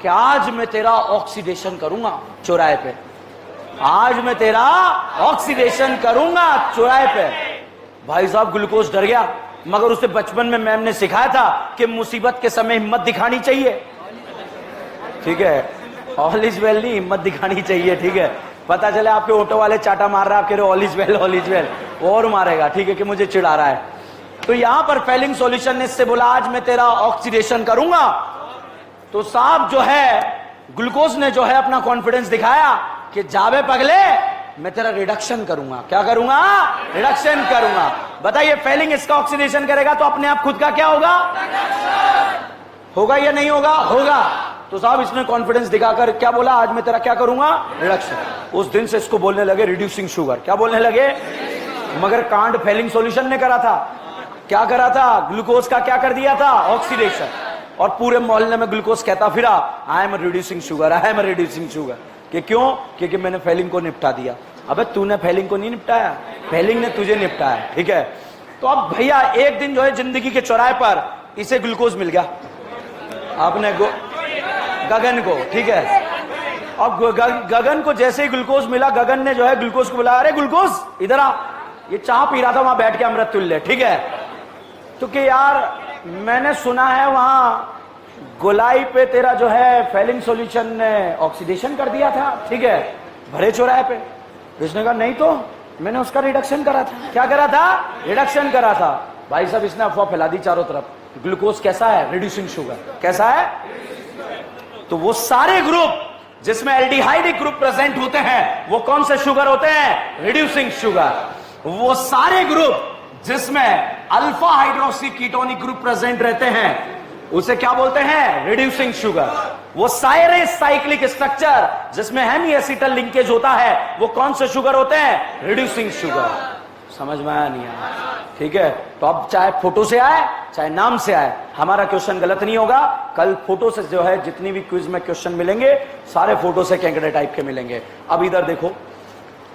कि आज मैं तेरा ऑक्सीडेशन करूंगा चौराहे पे, आज मैं तेरा ऑक्सीडेशन करूंगा चौराहे पे। भाई साहब ग्लूकोज डर गया, मगर उसे बचपन में मैम ने सिखाया था कि मुसीबत के समय हिम्मत दिखानी चाहिए, ठीक है। ऑल इज वेल नहीं, हिम्मत दिखानी चाहिए, ठीक है। पता चले आपके ऑटो वाले चाटा मार रहा है, आप कह रहे all is well, all is well, और मारेगा, ठीक है, कि मुझे चिढ़ा रहा है। तो यहां पर फेलिंग सॉल्यूशन ने इससे बोला आज मैं तेरा ऑक्सीडेशन करूंगा। तो साहब जो है ग्लूकोज ने जो है अपना कॉन्फिडेंस दिखाया कि जावे पगले, मैं तेरा रिडक्शन करूंगा। क्या करूंगा? रिडक्शन करूंगा। बताइए फेलिंग इसका ऑक्सीडेशन करेगा तो अपने आप खुद का क्या होगा? होगा या नहीं होगा? होगा। तो साहब इसने कॉन्फिडेंस दिखाकर क्या बोला? आज मैं तेरा क्या करूंगा? रिडक्शन। उस दिन से इसको बोलने लगे रिड्यूसिंग शुगर। क्या बोलने लगे? मगर कांड फेलिंग सॉल्यूशन ने करा था। क्या करा था? ग्लूकोज का क्या कर दिया था? ऑक्सीडेशन। और पूरे मोहल्ले में ग्लूकोज कहता फिरा, I am reducing sugar, I am reducing sugar. कि क्यों? क्योंकि मैंने फेलिंग को निपटा दिया। अबे तूने फेलिंग को नहीं निपटाया, फेलिंग ने तुझे निपटाया, ठीक है। तो अब भैया एक दिन जो है जिंदगी के चौराहे पर इसे ग्लूकोज मिल गया, आपने गगन को, ठीक है। अब गगन को जैसे ही ग्लूकोज मिला, गगन ने जो है ग्लूकोज को बुलाया, अरे ग्लूकोज इधर आ, ये चाह पी रहा था वहां बैठ के अमृत तुल्य, ठीक है। तो कि यार मैंने सुना है वहां गोलाई पे तेरा जो है फेलिंग सॉल्यूशन ने ऑक्सीडेशन कर दिया था, ठीक है, भरे चौराहे पे। इसने कहा नहीं तो मैंने उसका रिडक्शन करा था। क्या करा था? रिडक्शन करा था। भाई साहब इसने अफवाह फैला दी चारों तरफ, ग्लूकोज कैसा है? Reducing sugar. कैसा है? तो वो सारे ग्रुप जिसमें एल्डिहाइडिक ग्रुप प्रेजेंट होते हैं वो कौन से शुगर होते हैं? Reducing sugar. वो सारे ग्रुप जिसमें alpha hydroxy ketonic group present रहते हैं उसे क्या बोलते हैं? Reducing sugar. वो सारे साइक्लिक स्ट्रक्चर जिसमें हेमी एसिटल लिंकेज होता है वो कौन से शुगर होते हैं? Reducing sugar. समझ में आया नहीं आया? ठीक है। तो अब चाहे फोटो से आए चाहे नाम से आए, हमारा क्वेश्चन गलत नहीं होगा। कल फोटो से जो है जितनी भी क्विज में क्वेश्चन मिलेंगे सारे फोटो से कैंकड़े टाइप के मिलेंगे। अब इधर देखो,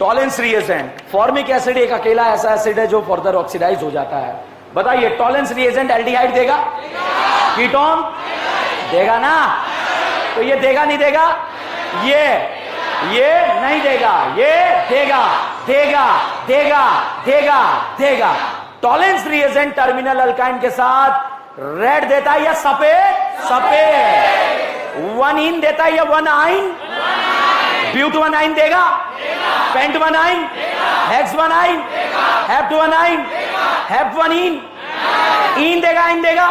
टॉलेंस रिएजेंट, फॉर्मिक एसिड एक अकेला ऐसा एसिड है जो फर्दर ऑक्सीडाइज हो जाता है। बताइए टॉलेंस रिएजेंट एल्डिहाइड देगा? कीटोन देगा ना? तो ये देगा नहीं देगा? ये नहीं देगा, ये देगा, देगा, देगा, देगा, देगा। टॉलेंस रिएजेंट टर्मिनल अल्काइन के साथ रेड देता है या सफेद? सफेद। वन इन देता है या वन आइन? ब्यूट वन आइन देगा? Pent one yne? Hex one yne? Hept one yne? Hept one yne? इन देगा? इन देगा?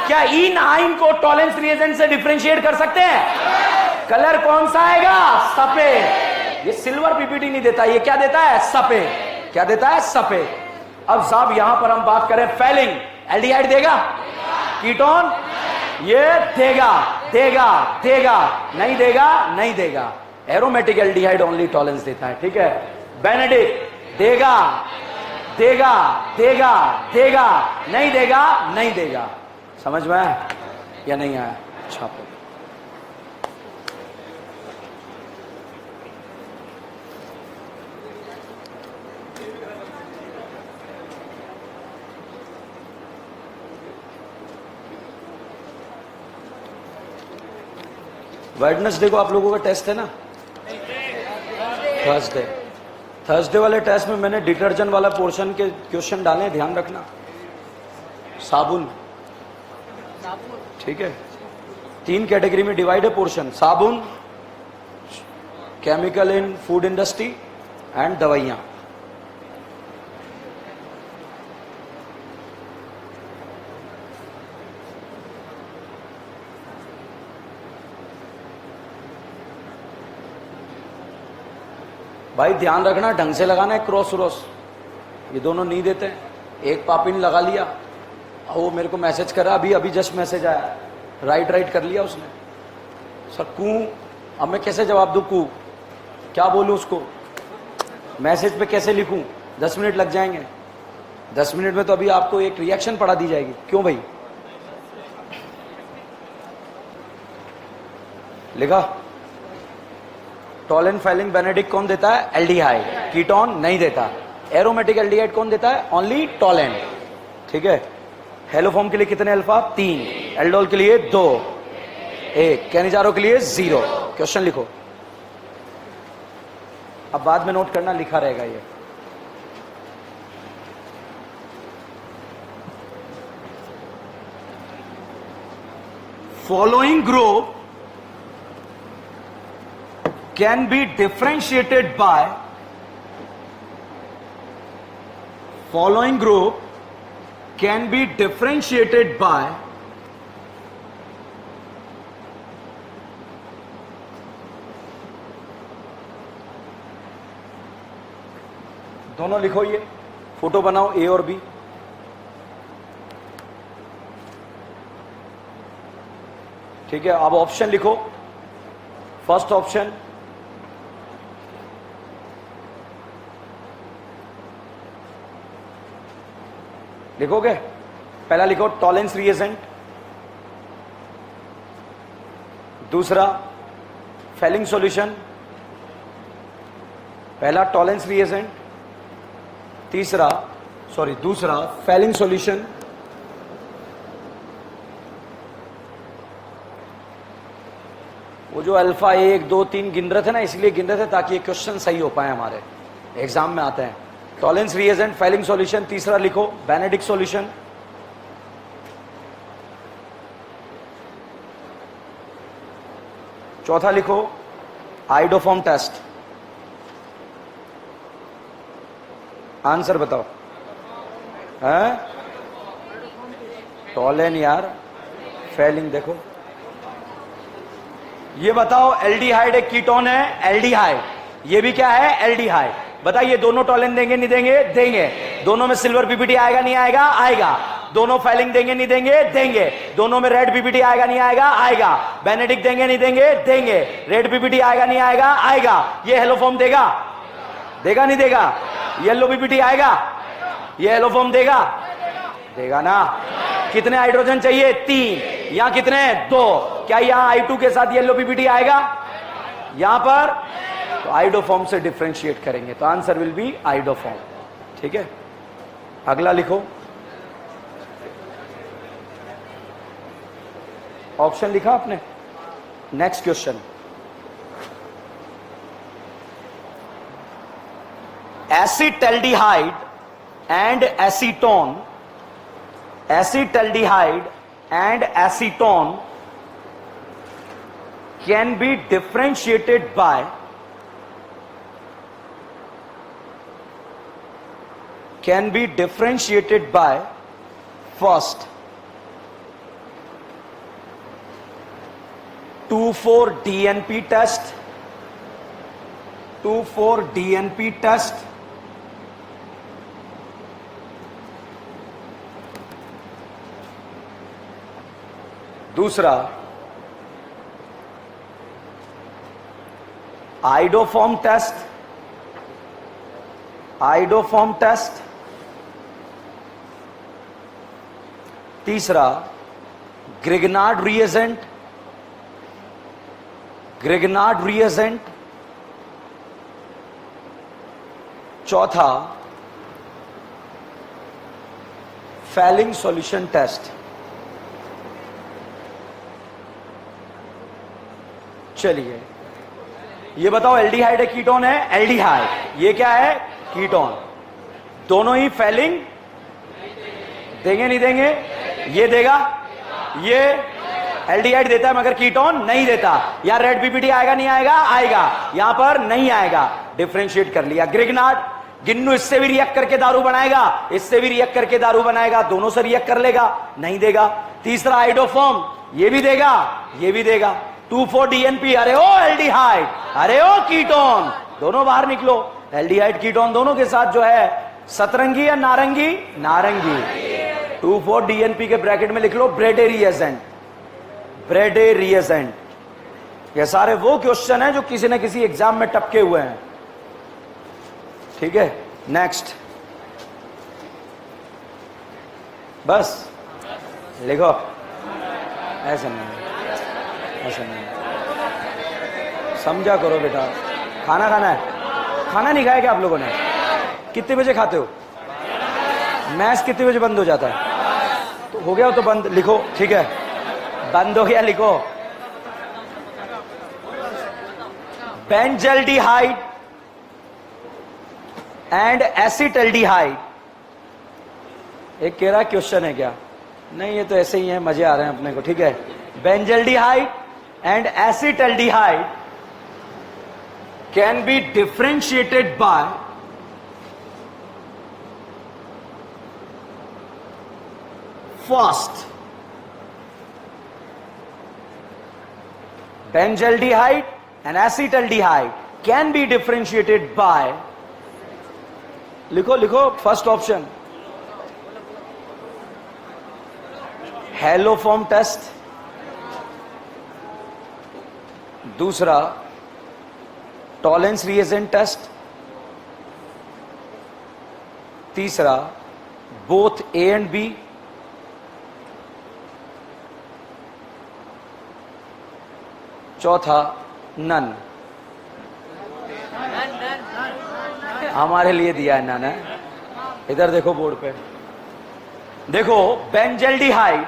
क्या इन आइन को टॉलेंस रिएजेंट से डिफरेंशिएट कर सकते हैं? कलर कौन सा आएगा? सफेद। ये सिल्वर पीपीटी नहीं देता, ये क्या देता है? सफेद। क्या देता है? सफेद। अब साहब यहां पर हम बात करें फेलिंग, एल्डिहाइड देगा? कीटोन ये देगा? देगा? देगा? नहीं देगा? नहीं देगा। एरोमेटिक एल्डिहाइड ओनली टॉलेंस देता है, ठीक है। बेनेडिक्ट देगा? देगा? देगा? देगा? नहीं देगा? नहीं देगा। समझ में आया या नहीं आया? छापो। वेडनेसडे को आप लोगों का टेस्ट है ना? थर्सडे। थर्सडे वाले टेस्ट में मैंने डिटर्जेंट वाला पोर्शन के क्वेश्चन डाले, ध्यान रखना। साबुन, ठीक है। 3 कैटेगरी में डिवाइड है पोर्शन, साबुन, chemical in food industry and दवाइयां। भाई ध्यान रखना, ढंग से लगाना है क्रॉस व्रॉस, ये दोनों नहीं देते हैं। एक पापिन लगा लिया, वो मेरे को मैसेज करा, अभी अभी जस्ट मैसेज आया, राइट कर लिया उसने। सर कू, अब मैं कैसे जवाब दूं? कू क्या बोलूं उसको? मैसेज पे कैसे लिखूं? 10 मिनट लग जाएंगे। 10 मिनट में तो अभी आपको एक रिएक्शन पढ़ा दी जाएगी। क्यों भाई? लिखा? टॉलेन, फेलिंग, बेनेडिक्ट कौन देता है? एल्डिहाइड। कीटोन नहीं देता। एरोमेटिक एल्डिहाइड कौन देता है? ओनली टॉलेन, ठीक है। हेलोफॉर्म के लिए कितने अल्फा? 3। एल्डोल के लिए 2, 1। कैनिजारो के लिए 0। क्वेश्चन लिखो, अब बाद में नोट करना, लिखा रहेगा ये। Following group can be differentiated by, following group can be differentiated by दोनों लिखो, ये फोटो बनाओ ए और बी। ठीक है, अब ऑप्शन लिखो। फर्स्ट ऑप्शन लिखोगे? पहला लिखो टॉलेंस रिएजेंट, दूसरा फेलिंग सॉल्यूशन, पहला टॉलेंस रिएजेंट, दूसरा फेलिंग सॉल्यूशन, वो जो अल्फा 1, 2, 3 गिन रहे थे ना, इसलिए गिन रहे थे ताकि ये क्वेश्चन सही हो पाए, हमारे एग्जाम में आते हैं। टॉलेंस रिएजेंट, फेलिंग सॉल्यूशन, तीसरा लिखो बेनेडिक्ट सॉल्यूशन, चौथा लिखो आइडोफॉर्म टेस्ट। आंसर बताओ। हैं? टॉलेन यार, फेलिंग देखो। ये बताओ, एल्डिहाइड एक कीटोन है, एल्डिहाइड, ये भी क्या है? एल्डिहाइड। बताइए दोनों टॉलेन देंगे नहीं देंगे? देंगे। दोनों में सिल्वर पीपीटी आएगा नहीं आएगा? आएगा। दोनों फेलिंग देंगे नहीं देंगे? देंगे। दोनों में रेड पीपीटी आएगा नहीं आएगा? आएगा। बेनेडिक्ट देंगे नहीं देंगे? देंगे। रेड पीपीटी आएगा नहीं आएगा? आएगा। ये हेलोफॉर्म देगा? देगा नहीं देगा? येलो पीपीटी आएगा? ये हेलोफॉर्म देगा? देगा ना। कितने हाइड्रोजन चाहिए? 3। यहां कितने? 2। क्या यहां I2 के साथ येलो पीपीटी आएगा? यहां पर तो आइडोफॉर्म से डिफरेंशिएट करेंगे, तो आंसर विल बी आइडोफॉर्म। ठीक है, अगला लिखो। ऑप्शन लिखा आपने? Next question, acetaldehyde and acetone acetaldehyde and acetone can be differentiated by first 2,4-DNP test, 2,4-DNP test, दूसरा आइडोफॉर्म टेस्ट, तीसरा ग्रिग्नार्ड रिएजेंट, चौथा फैलिंग सॉल्यूशन टेस्ट। चलिए ये बताओ, एल्डिहाइड है कीटोन है? एल्डिहाइड। ये क्या है? कीटोन। दोनों ही फैलिंग देंगे नहीं देंगे? ये देगा, ये एल्डिहाइड देता है मगर कीटोन नहीं देता। यहां रेड पीपीटी आएगा नहीं आएगा? आएगा। यहां पर नहीं आएगा। डिफरेंशिएट कर लिया। ग्रिग्नार्ड, गिन्नू इससे भी रिएक्ट करके दारू बनाएगा, इससे भी रिएक्ट करके दारू बनाएगा, दोनों से रिएक्ट कर लेगा, नहीं देगा। तीसरा आइडोफॉर्म, ये भी देगा, ये भी देगा। 2,4-DNP, अरे ओ एल्डिहाइड, अरे ओ कीटोन, दोनों बाहर निकलो। एल्डिहाइड कीटोन दोनों के साथ जो है सतरंगी या नारंगी? नारंगी। 2,4-DNP के ब्रैकेट में लिख लो ब्रेडे रिएजेंट। ये सारे वो क्वेश्चन है जो किसी न किसी एग्जाम में टपके हुए हैं। ठीक है, नेक्स्ट। बस लिखो, ऐसा नहीं, ऐसा नहीं, समझा करो बेटा। खाना खाना है? खाना नहीं खाया क्या आप लोगों ने? कितने बजे खाते हो? मैच कितने बजे बंद हो जाता है? तो हो गया तो बंद लिखो, ठीक है, बंद हो गया लिखो। Benzaldehyde and acetaldehyde. एक कह रहा क्वेश्चन है क्या? नहीं, ये तो ऐसे ही है, मजे आ रहे हैं अपने को। ठीक है, benzaldehyde and acetaldehyde can be differentiated by first benzaldehyde and acetaldehyde can be differentiated by, लिखो लिखो, फर्स्ट ऑप्शन हेलोफॉर्म टेस्ट, दूसरा टॉलेंस रिएजेंट टेस्ट, तीसरा बोथ ए एंड बी, चौथा नन। हमारे लिए दिया है नन है। इधर देखो बोर्ड पे, देखो बेंजल्डिहाइड,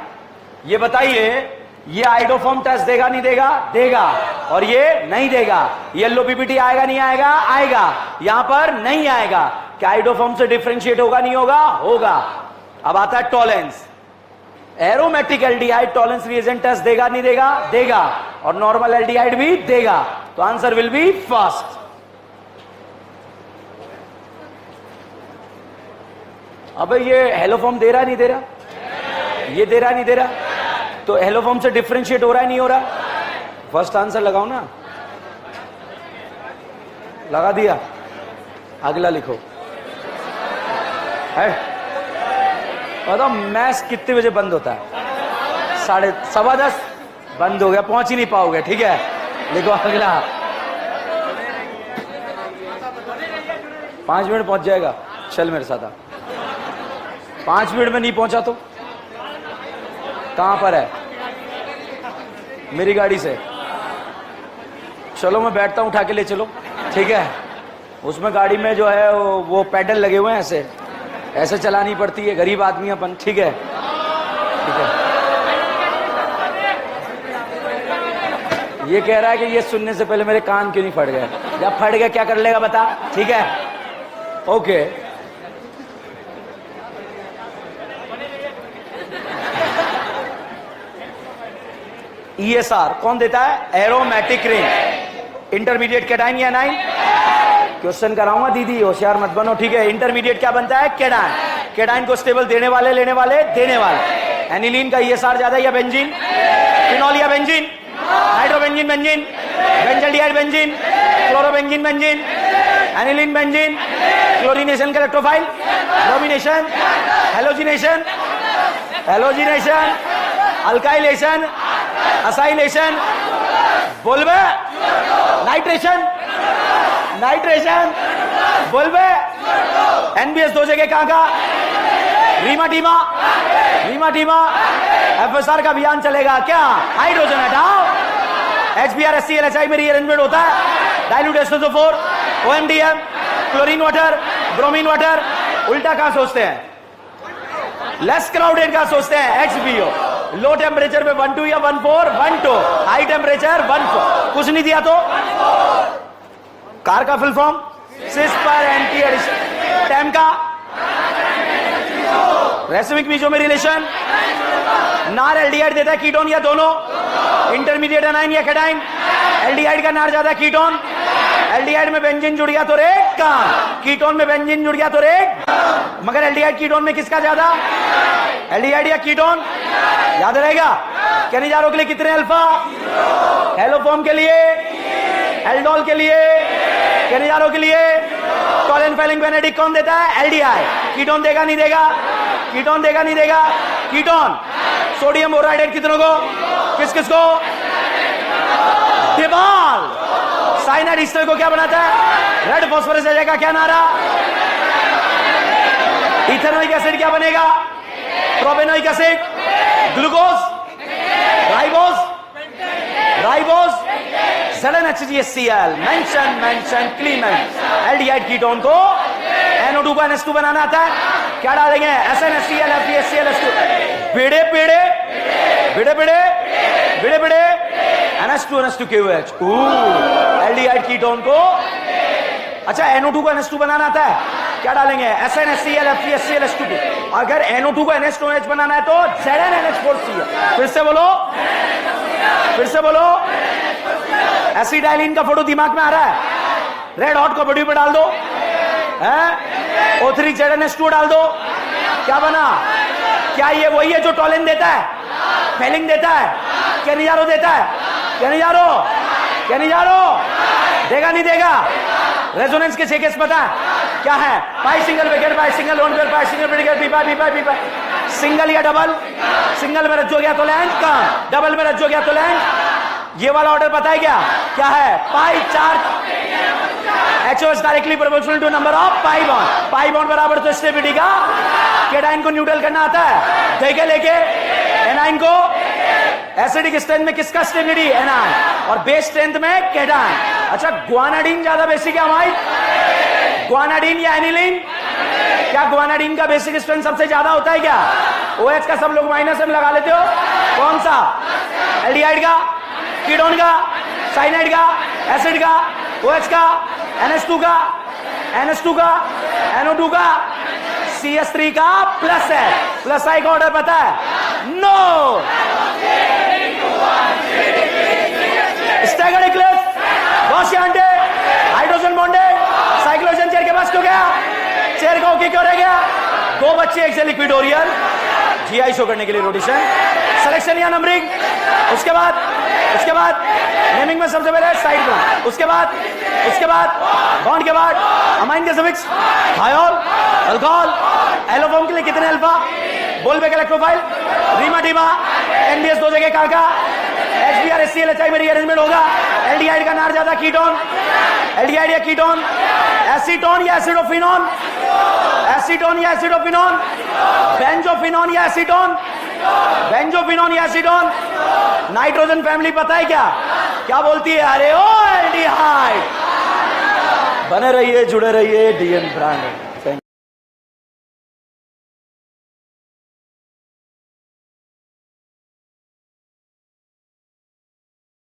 ये बताइए ये आइडोफॉर्म टेस्ट देगा नहीं देगा? देगा। और ये नहीं देगा। येलो पीपीटी आएगा नहीं आएगा? आएगा। यहां पर नहीं आएगा। क्या आइडोफॉर्म से डिफरेंशिएट होगा नहीं होगा? होगा। अब आता है Tollens. Aromatic aldehyde Tollens reagent test देगा नहीं देगा? देगा। और नॉर्मल एल्डिहाइड भी देगा। तो आंसर विल बी फर्स्ट। अबे ये हेलोफॉर्म दे रहा नहीं दे रहा? ये दे रहा नहीं दे रहा? तो हेलोफॉर्म से डिफरेंशिएट हो रहा है नहीं हो रहा? फर्स्ट आंसर लगाओ ना। लगा दिया, अगला लिखो। है बताओ मैच कितने बजे बंद होता है? 10:15 बंद हो गया, पहुंच ही नहीं पाओगे। ठीक है, लिखो अगला। 5 मिनट पहुंच जाएगा, चल मेरे साथ आ। 5 मिनट में नहीं पहुंचा तो कहां पर है? मेरी गाड़ी से चलो, मैं बैठता हूं, उठा के ले चलो। ठीक है, उसमें गाड़ी में जो है वो पैडल लगे हुए हैं, ऐसे ऐसे चलानी पड़ती है, गरीब आदमी अपन। ठीक है, ठीक है। ये कह रहा है कि ये सुनने से पहले मेरे कान क्यों नहीं फट गए? जब फट गए क्या कर लेगा बता? ठीक है, ओके। ESR कौन देता है? Aromatic ring. इंटरमीडिएट कैटाइन या एनाइन? क्वेश्चन कराऊंगा दीदी, होशियार मत बनो, ठीक है। इंटरमीडिएट क्या बनता है? कैटाइन। कैटाइन को स्टेबल देने वाले, लेने वाले, देने वाले। एनिलीन का ESR ज्यादा या बेंजीन? फिनॉल या benzene? Nitrobenzene benzene, benzaldehyde benzene, chlorobenzene benzene, aniline benzene, chlorination का electrophile, bromination, halogenation, halogenation, alkylation, acylation, बोलबे, नाइट्रेशन, नाइट्रेशन, बोलबे। NBS दो जगह कहां का? रीमा टीमा, रीमा टीमा। FSR का अभियान चलेगा क्या? हाइड्रोजन हटाओ। HBr HCl HI में रीअरेंजमेंट होता है। Dilute H2SO4, OMDM, chlorine water, bromine water. उल्टा कहां सोचते हैं? लेस क्राउडेड का सोचते हैं, XBO। लो टेम्परेचर पे 12 या 14, 12। High temperature 14। कुछ नहीं दिया तो कार का फुल फॉर्म? सिस पर एंटी एडिशन। टेम का? रेसिमिक मीजो में रिलेशन। नार एल्डिहाइड देता है कीटोन या दोनों? इंटरमीडिएट एनाइन या कैटाइन? एल्डिहाइड का नार ज्यादा है कीटोन। एल्डिहाइड में बेंजीन जुड़ गया तो रेड काम, कीटोन में बेंजीन जुड़ गया तो रेड। मगर एल्डिहाइड कीटोन में किसका ज्यादा? एल्डिहाइड या कीटोन? याद रहेगा। कैनिजारो के लिए कितने अल्फा? हेलोफॉर्म के लिए, एल्डोल के लिए, कैनिजारो के लिए। टॉलेन फेलिंग बेनेडिक कौन देता है? एल्डिहाइड। कीटोन देगा नहीं देगा? कीटोन देगा नहीं देगा? कीटोन। सोडियम बोराइडेट कितनों को? किस किस को? डिबाल। साइनाइड ईस्टर को क्या बनाता है? रेड फास्फोरस का क्या नारा? इथेनोइक एसिड क्या बनेगा? Propanoic acid, glucose, ribose, ribose, ZnHCl, mention mention Clement. Aldehyde ketone को NO2 को NH2 बनाना आता है, क्या डालेंगे? SnHCl, FeHCl, H2। बेड़े बेड़े बेड़े बेड़े बेड़े बेड़े NH2 NH2 KOH। Aldehyde ketone को, अच्छा NO2 को NH2 बनाना आता है, क्या डालेंगे? SnHCl, FeHCl, H2। अगर NO2 को NH2OH बनाना है तो ZnNH4Cl। फिर से बोलो, फिर से बोलो। एसिडाइलिन का फोटो दिमाग में आ रहा है? रेड हॉट को बॉडी पे डाल दो, O3 ZnH2 डाल दो, क्या बना? क्या ये वही है जो टॉलेन देता है, फेलिंग देता है, कैनिजारो देता है? कैनिजारो, कैनिजारो देगा नहीं देगा? रेजोनेंस के 6 केस पता है क्या है? पाई सिंगल विकेट, पाई सिंगल लोन पेयर, पाई सिंगल विकेट, पी पाई, पी पाई, पी पाई। सिंगल या डबल? सिंगल में रज्जो गया तो लैंड का, डबल में रज्जो गया तो लैंड। ये वाला ऑर्डर पता है क्या? क्या है? Pi charge HOH directly proportional to number of pi bond. Pi bond बराबर तो स्टेबिलिटी का। कैटाइन को न्यूट्रल करना आता है, देखे लेके। एनाइन को एसिडिक स्ट्रेंथ में किसका स्टेबिलिटी? एनाइन। और बेस स्ट्रेंथ में कैटाइन। अच्छा, ग्वानाडीन ज्यादा बेसिक है अमाइड? ग्वानाडीन या एनिलीन? क्या ग्वानाडीन का बेसिक स्ट्रेंथ सबसे ज्यादा होता है क्या? OH का सब लोग माइनस में लगा लेते हो। कौन सा? एल्डिहाइड का, कीटोन का, साइनाइड का, एसिड का, OH का, NH2 का, NH2 का, NO2 का, CS3 का प्लस है। प्लस आई का ऑर्डर पता है? नो। स्टैगर्ड इक्लिप्स, गॉसियन डे, हाइड्रोजन बॉन्डेड, साइक्लोजन चेयर के पास क्यों गया? चेयर का ओके क्यों रह गया? 2 बच्चे, एक से लिक्विड ओरियल, GI शो करने के लिए रोटेशन, सिलेक्शन या नंबरिंग। उसके बाद नेमिंग में सबसे पहले साइड बॉन्ड, उसके बाद बॉन्ड के बाद अमाइन के सफिक्स, थायोल, अल्कोहल। एलोफॉर्म के लिए कितने अल्फा? बोलबेक इलेक्ट्रोफाइल, रीमा टीमा। NBS दो जगह कहां का? HBr HCl HI में रीअरेंजमेंट होगा। एल्डिहाइड का नार ज्यादा कीटोन, एल्डिहाइड या कीटोन? एसीटोन या एसिडोफिनोन? एसीटोन या एसिडोफिनोन? बेंजोफिनोन या एसीटोन? बेंजोफिनोन या एसीटोन? नाइट्रोजन फैमिली पता है क्या? क्या बोलती है? अरे ओ एल्डिहाइड। बने रहिए, जुड़े रहिए, DM ब्रांड।